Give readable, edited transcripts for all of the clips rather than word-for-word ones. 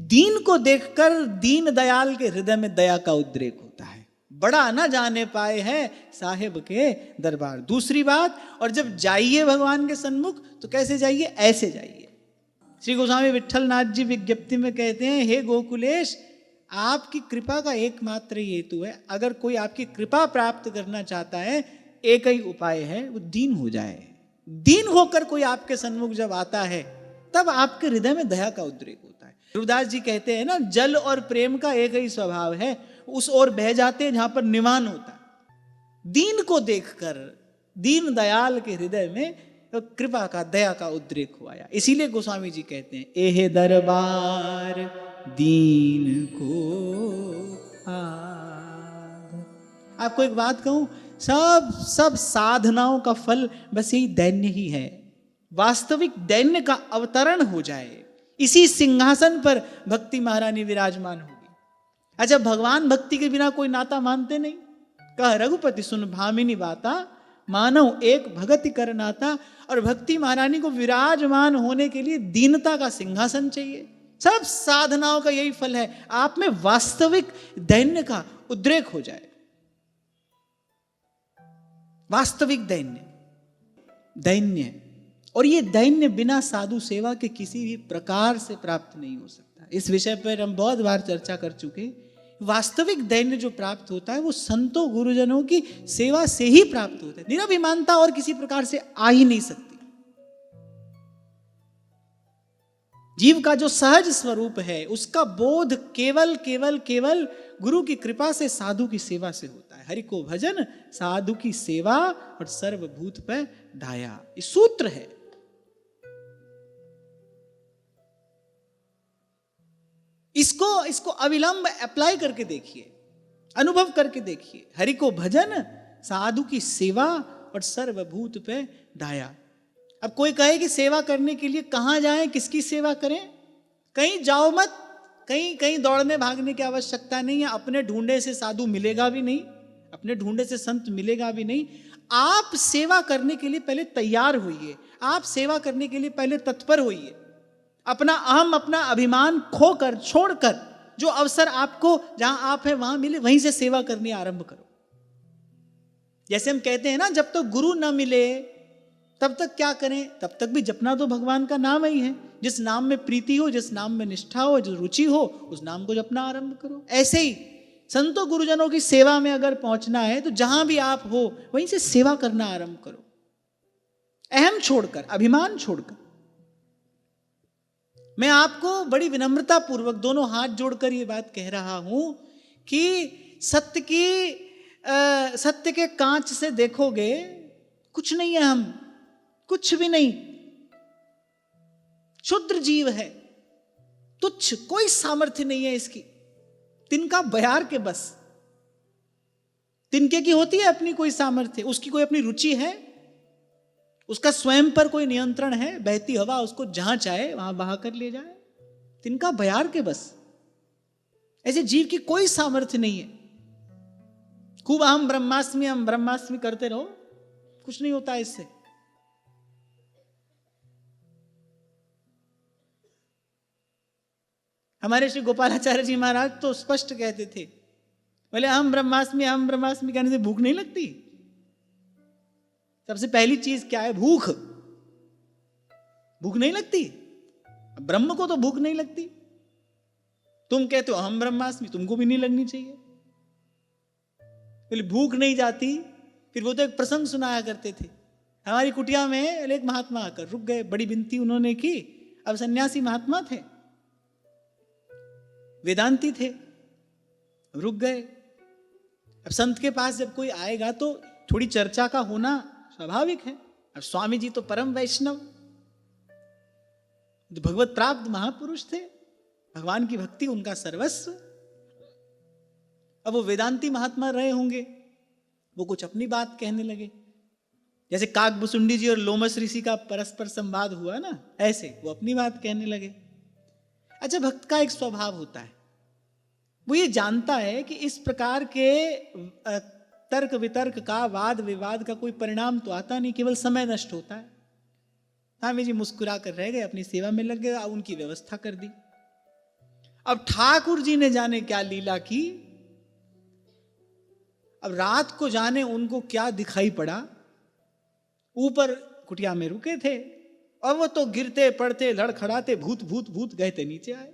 दीन को देखकर दीन दयाल के हृदय में दया का उद्रेक होता है। बड़ा न जाने पाए है साहेब के दरबार। दूसरी बात, और जब जाइए भगवान के सन्मुख तो कैसे जाइए? ऐसे जाइए। श्री गोस्वामी विट्ठलनाथ जी विज्ञप्ति में कहते हैं, हे गोकुलेश, आपकी कृपा का एकमात्र हेतु है, अगर कोई आपकी कृपा प्राप्त करना चाहता है, एक ही उपाय है, वो दीन हो जाए। दीन होकर कोई आपके सन्मुख जब आता है तब आपके हृदय में दया का उद्रेक होता है। गुरुदास जी कहते हैं ना, जल और प्रेम का एक ही स्वभाव है, उस ओर बह जाते हैं जहां पर निवान होता है। दीन को देखकर दीन दयाल के हृदय में तो कृपा का दया का उद्रेक हुआ। इसीलिए गोस्वामी जी कहते हैं, एहे दरबार दीन को आद। आपको एक बात कहूं, सब साधनाओं का फल बस यही दैन्य ही है। वास्तविक दैन्य का अवतरण हो जाए, इसी सिंहासन पर भक्ति महारानी विराजमान होगी। अच्छा, भगवान भक्ति के बिना कोई नाता मानते नहीं। कह रघुपति सुन भामिनी बाता, मानव एक भगति कर नाता। और भक्ति महारानी को विराजमान होने के लिए दीनता का सिंहासन चाहिए। सब साधनाओं का यही फल है, आप में वास्तविक दैन्य का उद्रेक हो जाए। वास्तविक दैन्य, और ये दैन्य बिना साधु सेवा के किसी भी प्रकार से प्राप्त नहीं हो सकता। इस विषय पर हम बहुत बार चर्चा कर चुके। वास्तविक दैन्य जो प्राप्त होता है वो संतों गुरुजनों की सेवा से ही प्राप्त होता है। निरभिमानता और किसी प्रकार से आ ही नहीं सकती। जीव का जो सहज स्वरूप है उसका बोध केवल गुरु की कृपा से, साधु की सेवा से होता है। हरि को भजन, साधु की सेवा और सर्वभूत पे ढाया, ये सूत्र है। इसको अविलंब अप्लाई करके देखिए, अनुभव करके देखिए। हरि को भजन, साधु की सेवा और सर्वभूत पे ढाया। अब कोई कहे कि सेवा करने के लिए कहां जाएं, किसकी सेवा करें? कहीं जाओ मत, कहीं दौड़ने भागने की आवश्यकता नहीं है। अपने ढूंढे से साधु मिलेगा भी नहीं, अपने ढूंढे से संत मिलेगा भी नहीं। आप सेवा करने के लिए पहले तैयार होइए, आप सेवा करने के लिए पहले तत्पर होइए। अपना अहम, अपना अभिमान खोकर, छोड़कर, जो अवसर आपको जहां आप है वहां मिले, वहीं से सेवा करनी आरंभ करो। जैसे हम कहते हैं ना, जब तक तो गुरु न मिले तब तक क्या करें? तब तक भी जपना तो भगवान का नाम ही है। जिस नाम में प्रीति हो, जिस नाम में निष्ठा हो, जो रुचि हो, उस नाम को जपना आरंभ करो। ऐसे ही संतों गुरुजनों की सेवा में अगर पहुंचना है तो जहां भी आप हो वहीं से सेवा करना आरंभ करो, अहम छोड़कर, अभिमान छोड़कर। मैं आपको बड़ी विनम्रता पूर्वक दोनों हाथ जोड़कर ये बात कह रहा हूं कि सत्य के कांच से देखोगे, कुछ नहीं है, हम कुछ भी नहीं, क्षुद्र जीव है, तुच्छ, कोई सामर्थ्य नहीं है इसकी। तिनका बयार के बस। तिनके की होती है अपनी कोई सामर्थ्य, उसकी कोई अपनी रुचि है, उसका स्वयं पर कोई नियंत्रण है? बहती हवा उसको जहां चाहे वहां बहा कर ले जाए। तिनका बयार के बस। ऐसे जीव की कोई सामर्थ्य नहीं है। खूब हम ब्रह्मास्मि करते रहो, कुछ नहीं होता इससे। हमारे श्री गोपालाचार्य जी महाराज तो स्पष्ट कहते थे, बोले हम ब्रह्मास्मि कहने से भूख नहीं लगती। सबसे पहली चीज क्या है? भूख नहीं लगती। ब्रह्म को तो भूख नहीं लगती। तुम कहते हो हम ब्रह्मास्मि, तुमको भी नहीं लगनी चाहिए। बोले भूख नहीं जाती। फिर वो तो एक प्रसंग सुनाया करते थे, हमारी कुटिया में एक महात्मा आकर रुक गए, बड़ी विनती उन्होंने की। अब सन्यासी महात्मा थे, वेदांती थे, रुक गए। अब संत के पास जब कोई आएगा तो थोड़ी चर्चा का होना स्वाभाविक है। अब स्वामी जी तो परम वैष्णव, भगवत प्राप्त महापुरुष थे, भगवान की भक्ति उनका सर्वस्व। अब वो वेदांती महात्मा रहे होंगे, वो कुछ अपनी बात कहने लगे। जैसे काकभुसुंडी जी और लोमस ऋषि का परस्पर संवाद हुआ ना, ऐसे वो अपनी बात कहने लगे। अच्छा, भक्त का एक स्वभाव होता है, वो ये जानता है कि इस प्रकार के तर्क वितर्क का, वाद विवाद का कोई परिणाम तो आता नहीं, केवल समय नष्ट होता है। स्वामी जी मुस्कुरा कर रह गए, अपनी सेवा में लग गए, उनकी व्यवस्था कर दी। अब ठाकुर जी ने जाने क्या लीला की, अब रात को जाने उनको क्या दिखाई पड़ा। ऊपर कुटिया में रुके थे और वो तो गिरते पड़ते लड़खड़ाते भूत भूत भूत गए थे, नीचे आए।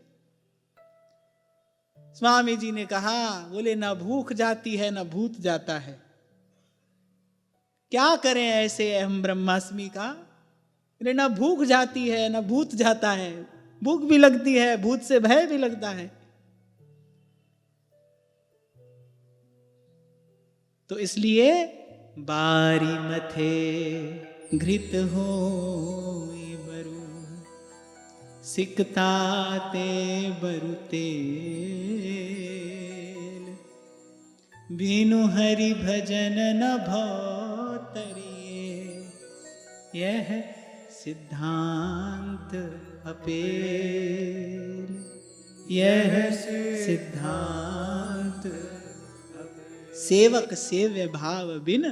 स्वामी जी ने कहा, बोले ना भूख जाती है ना भूत जाता है, क्या करें ऐसे हम ब्रह्मास्मि का। बोले ना भूख जाती है ना भूत जाता है, भूख भी लगती है भूत से भय भी लगता है। तो इसलिए बारी मथे घृत हो बरु, सिकताते बरु तेल, बिनु हरि भजन न भौतरिए, यह सिद्धांत अपेल, यह सिद्धांत। सेवक सेव्य भाव बिन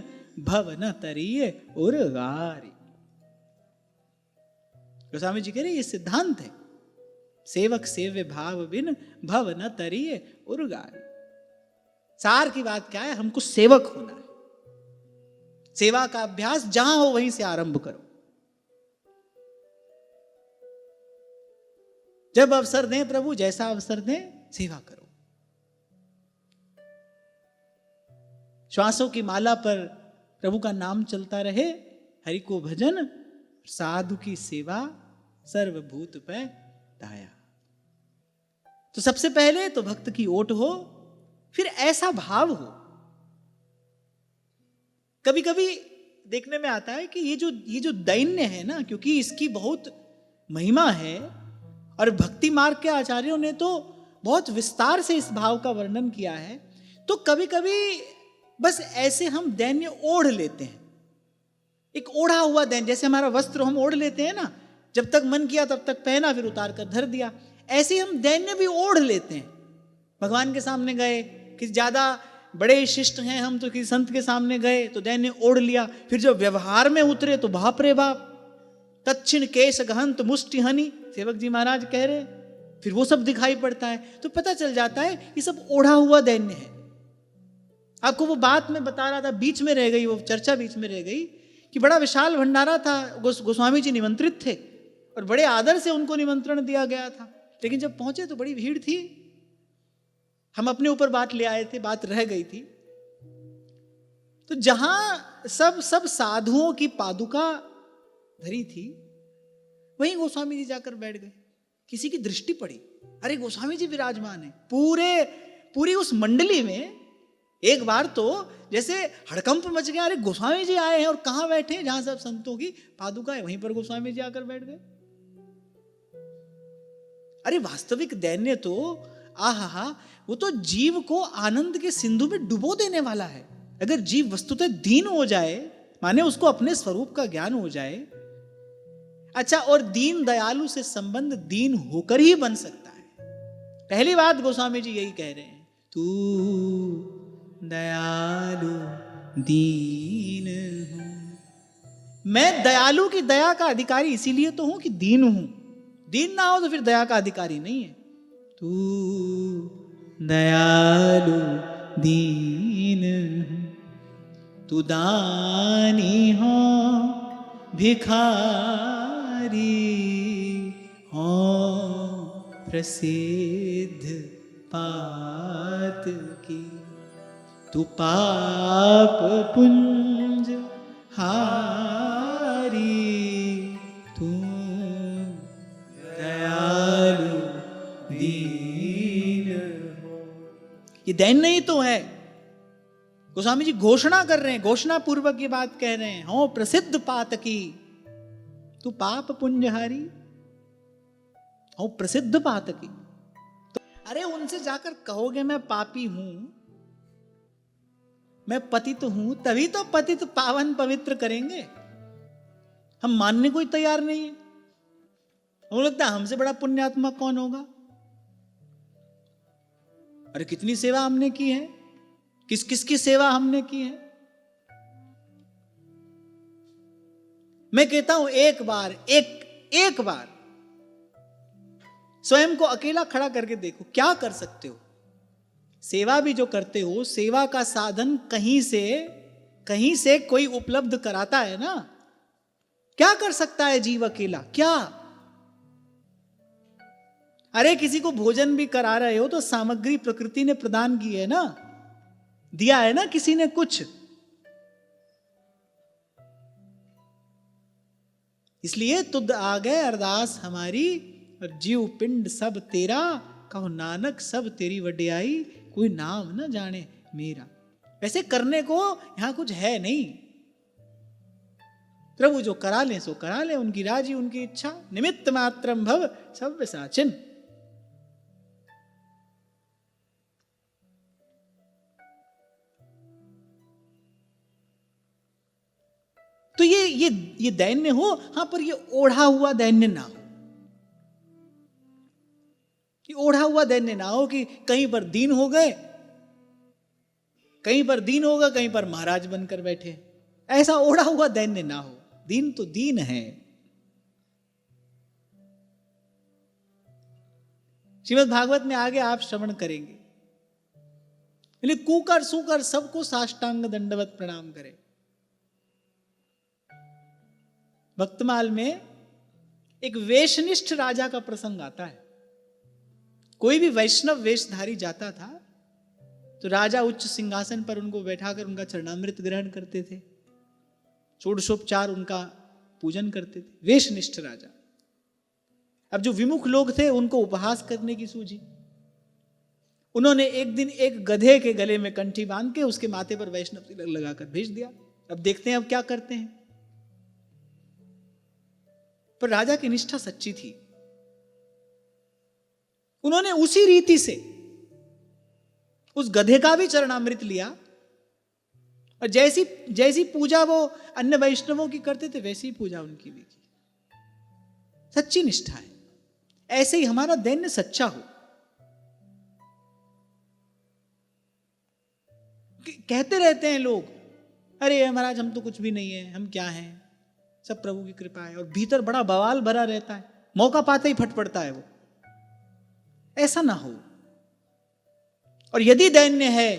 भव न तरिए उर्गारी। गोस्वामी जी कह रहे ये सिद्धांत है, सेवक सेव्य भाव बिन भव न तरिए उर्गारी। सार की बात क्या है, हमको सेवक होना है। सेवा का अभ्यास जहां हो वहीं से आरंभ करो। जब अवसर दें प्रभु, जैसा अवसर दें सेवा करो। श्वासों की माला पर प्रभु का नाम चलता रहे, हरि को भजन, साधु की सेवा, सर्वभूत पे दाया। तो सबसे पहले तो भक्त की ओट हो, फिर ऐसा भाव हो। कभी कभी देखने में आता है कि ये जो दैन्य है ना, क्योंकि इसकी बहुत महिमा है और भक्ति मार्ग के आचार्यों ने तो बहुत विस्तार से इस भाव का वर्णन किया है, तो कभी कभी बस ऐसे हम दैन्य ओढ़ लेते हैं, एक ओढ़ा हुआ दैन्य, जैसे हमारा वस्त्र हम ओढ़ लेते हैं ना, जब तक मन किया तब तक पहना, फिर उतार कर धर दिया, ऐसे हम दैन्य भी ओढ़ लेते हैं। भगवान के सामने गए, किसी ज्यादा बड़े शिष्ट हैं हम, तो किसी संत के सामने गए तो दैन्य ओढ़ लिया, फिर जब व्यवहार में उतरे तो बाप रे बाप, तच्छिन केश गहंत मुष्टि हनि, सेवक जी महाराज कह रहे, फिर वो सब दिखाई पड़ता है। तो पता चल जाता है ये सब ओढ़ा हुआ दैन्य है। आपको वो बात मैं बता रहा था, बीच में रह गई, वो चर्चा बीच में रह गई कि बड़ा विशाल भंडारा था, गोस्वामी जी निमंत्रित थे और बड़े आदर से उनको निमंत्रण दिया गया था, लेकिन जब पहुंचे तो बड़ी भीड़ थी। हम अपने ऊपर बात ले आए थे, बात रह गई थी। तो जहां सब साधुओं की पादुका धरी थी, वहीं गोस्वामी जी जाकर बैठ गए। किसी की दृष्टि पड़ी, अरे गोस्वामी जी विराजमान है। पूरी उस मंडली में एक बार तो जैसे हड़कंप मच गया, अरे गोस्वामी जी आए हैं और कहां बैठे हैं, जहां सब संतों की पादुका है वहीं पर गोस्वामी जी आकर बैठ गए। अरे वास्तविक दैन्य तो आहा, वो तो जीव को आनंद के सिंधु में डुबो देने वाला है। अगर जीव वस्तुतः दीन हो जाए, माने उसको अपने स्वरूप का ज्ञान हो जाए, अच्छा, और दीन दयालु से संबंध दीन होकर ही बन सकता है। पहली बात गोस्वामी जी यही कह रहे हैं, तू दयालु दीन हूं। मैं दयालु की दया का अधिकारी इसीलिए तो हूं कि दीन हूं। दीन ना हो तो फिर दया का अधिकारी नहीं है। तू दयालु दीन हूं, तू दानी हो भिखारी हो, प्रसिद्ध पात की, तू पाप पुंज हारी, तू दयालु दीन हो। ये दैन्य ही तो है। गोस्वामी जी घोषणा कर रहे हैं, घोषणा पूर्वक ये बात कह रहे हैं, हो प्रसिद्ध पातकी, तू पाप पुंजहारी, हो प्रसिद्ध पातकी। तो अरे उनसे जाकर कहोगे मैं पापी हूं, मैं पतित हूं, तभी तो पतित पावन पवित्र करेंगे। हम मानने को ही तैयार नहीं है। वो लगता है हमसे बड़ा पुण्यात्मा कौन होगा। अरे कितनी सेवा हमने की है, किस किस की सेवा हमने की है। मैं कहता हूं एक बार स्वयं को अकेला खड़ा करके देखो, क्या कर सकते हो। सेवा भी जो करते हो, सेवा का साधन कहीं से कोई उपलब्ध कराता है ना। क्या कर सकता है जीव अकेला, क्या। अरे किसी को भोजन भी करा रहे हो तो सामग्री प्रकृति ने प्रदान की है ना, दिया है ना किसी ने कुछ। इसलिए तुद आ गए अरदास हमारी, और जीव पिंड सब तेरा, कहो नानक सब तेरी वड्याई, कोई नाम न जाने मेरा। वैसे करने को यहां कुछ है नहीं, प्रभु जो करा ले सो करा ले, उनकी राजी उनकी इच्छा। निमित्त मात्रम भव सव्य साचिन। तो ये दैन्य हो, हां, पर ये ओढ़ा हुआ दैन्य ना हो। ये ओढ़ा हुआ दैन्य ना हो कि कहीं पर दीन हो गए, कहीं पर दीन होगा, कहीं पर महाराज बनकर बैठे। ऐसा ओढ़ा हुआ दैन्य ना हो। दीन तो दीन है। श्रीमद् भागवत में आगे आप श्रवण करेंगे, कूकर सूकर सबको साष्टांग दंडवत प्रणाम करे। भक्तमाल में एक वेशनिष्ठ राजा का प्रसंग आता है। कोई भी वैष्णव वेशधारी जाता था तो राजा उच्च सिंहासन पर उनको बैठाकर उनका चरणामृत ग्रहण करते थे, षोडशोपचार उनका पूजन करते थे। वेशनिष्ठ राजा। अब जो विमुख लोग थे उनको उपहास करने की सूझी। उन्होंने एक दिन एक गधे के गले में कंठी बांध के उसके माथे पर वैष्णव तिलक लगाकर भेज दिया। अब देखते हैं अब क्या करते हैं। पर राजा की निष्ठा सच्ची थी। उन्होंने उसी रीति से उस गधे का भी चरणामृत लिया, और जैसी पूजा वो अन्य वैष्णवों की करते थे वैसी ही पूजा उनकी भी की। सच्ची निष्ठा है। ऐसे ही हमारा दैन्य सच्चा हो। कहते रहते हैं लोग, अरे महाराज हम तो कुछ भी नहीं है, हम क्या हैं, सब प्रभु की कृपा है, और भीतर बड़ा बवाल भरा रहता है, मौका पाते ही फट पड़ता है वो। ऐसा ना हो। और यदि दैन्य है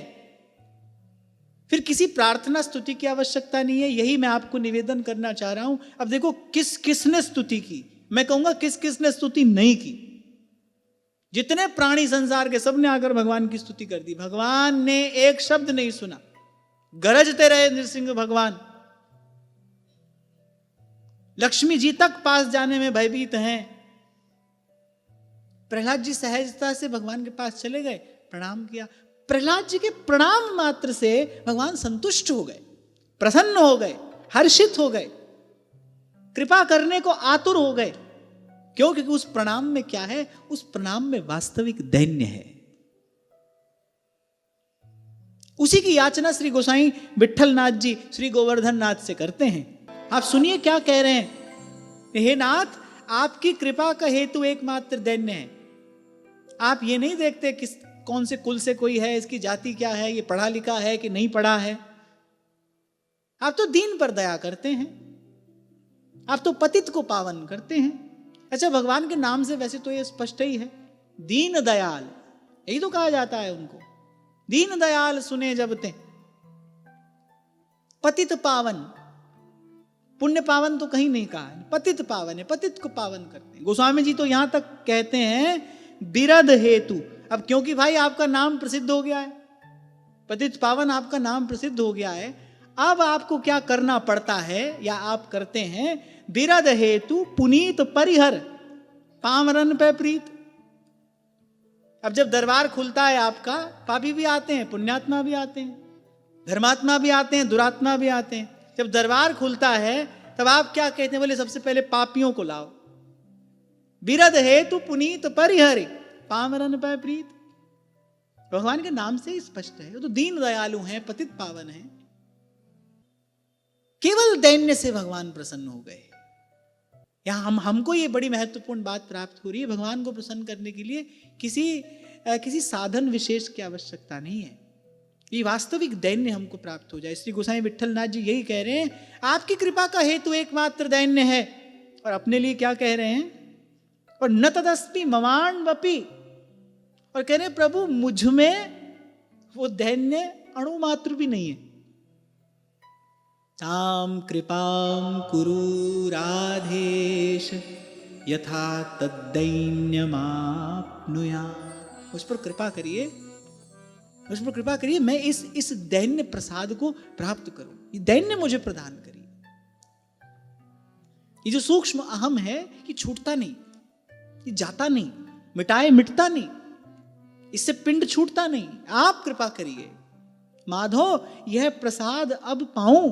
फिर किसी प्रार्थना स्तुति की आवश्यकता नहीं है। यही मैं आपको निवेदन करना चाह रहा हूं। अब देखो किसने स्तुति की, मैं कहूंगा किसने स्तुति नहीं की। जितने प्राणी संसार के सबने आकर भगवान की स्तुति कर दी, भगवान ने एक शब्द नहीं सुना। गरजते रहे नृसिंह भगवान। लक्ष्मी जी तक पास जाने में भयभीत हैं। प्रहलाद जी सहजता से भगवान के पास चले गए, प्रणाम किया। प्रहलाद जी के प्रणाम मात्र से भगवान संतुष्ट हो गए, प्रसन्न हो गए, हर्षित हो गए, कृपा करने को आतुर हो गए। क्यों? क्योंकि उस प्रणाम में क्या है? उस प्रणाम में वास्तविक दैन्य है। उसी की याचना श्री गोसाई विठल नाथ जी श्री गोवर्धन नाथ से करते हैं। आप सुनिए क्या कह रहे हैं। हे नाथ, आपकी कृपा का हेतु एकमात्र दैन्य है। आप ये नहीं देखते किस कौन से कुल से कोई है, इसकी जाति क्या है, ये पढ़ा लिखा है कि नहीं पढ़ा है। आप तो दीन पर दया करते हैं, आप तो पतित को पावन करते हैं। अच्छा, भगवान के नाम से वैसे तो ये स्पष्ट ही है, दीन दयाल, यही तो कहा जाता है उनको। दीन दयाल सुने जब ते, पतित पावन। पुण्य पावन तो कहीं नहीं कहा है, पतित पावन है, पतित को पावन करते हैं। गोस्वामी जी तो यहां तक कहते हैं बिरद हेतु। अब क्योंकि भाई आपका नाम प्रसिद्ध हो गया है, पतित पावन आपका नाम प्रसिद्ध हो गया है, अब आपको क्या करना पड़ता है या आप करते हैं, बिरद हेतु पुनीत परिहर पामरन पे प्रीत। अब जब दरबार खुलता है आपका, पापी भी आते हैं, पुण्यात्मा भी आते हैं, धर्मात्मा भी आते हैं, दुरात्मा भी आते हैं। जब दरबार खुलता है तब आप क्या कहते हैं? बोले सबसे पहले पापियों को लाओ। बिरद हेतु पुनीत परिहरि पामरन पे प्रीत। भगवान के नाम से ही स्पष्ट है, वो तो दीन दयालु हैं, पतित पावन हैं। केवल दैन्य से भगवान प्रसन्न हो गए। यहां हमको ये बड़ी महत्वपूर्ण बात प्राप्त हो रही है। भगवान को प्रसन्न करने के लिए किसी साधन विशेष की आवश्यकता नहीं है। ये वास्तविक दैन्य हमको प्राप्त हो जाए। श्री गोसाई विठल नाथ जी यही कह रहे हैं, आपकी कृपा का हेतु एकमात्र दैन्य है। और अपने लिए क्या कह रहे हैं? और न तदस्ति ममाण वपि, और कह रहे प्रभु मुझ में वो दैन्य अणु मात्र भी नहीं है। ताम कृपाम कुरु राधेश यथा तद्दैन्यमाप्नुया, मुझ पर कृपा करिए, मुझ पर कृपा करिए, मैं इस दैन्य प्रसाद को प्राप्त करूं, ये दैन्य मुझे प्रदान करिए। ये जो सूक्ष्म अहम है ये छूटता नहीं, ये जाता नहीं, मिटता नहीं, इससे पिंड छूटता नहीं, आप कृपा करिए माधो, यह प्रसाद अब पाऊं,